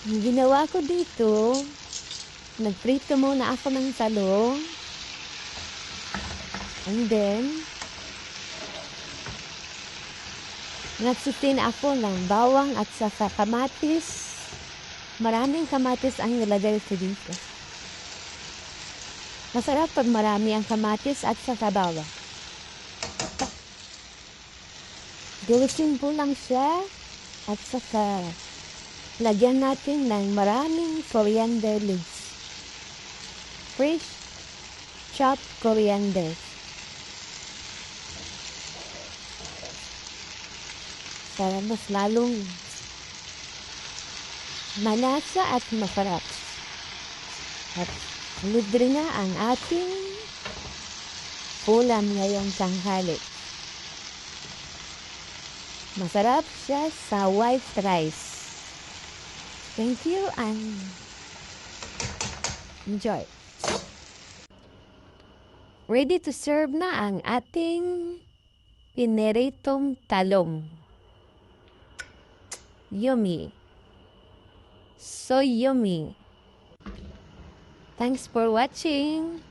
Ang ginawa ko dito, nagprito muna ako ng talong. And then, nagsitin ako ng bawang at saka kamatis. Maraming kamatis ang nilagay ko dito. Masarap pag marami ang kamatis at saka bawang. Dilusin po lang siya at saka lagyan natin ng maraming coriander leaves. Fresh chopped coriander. Para mas lalong malasa at masarap. At libre na ang ating ulam ngayong tanghali. Masarap siya sa white rice. Thank you and enjoy. Ready to serve na ang ating pineritong talong. Yummy. So yummy. Thanks for watching.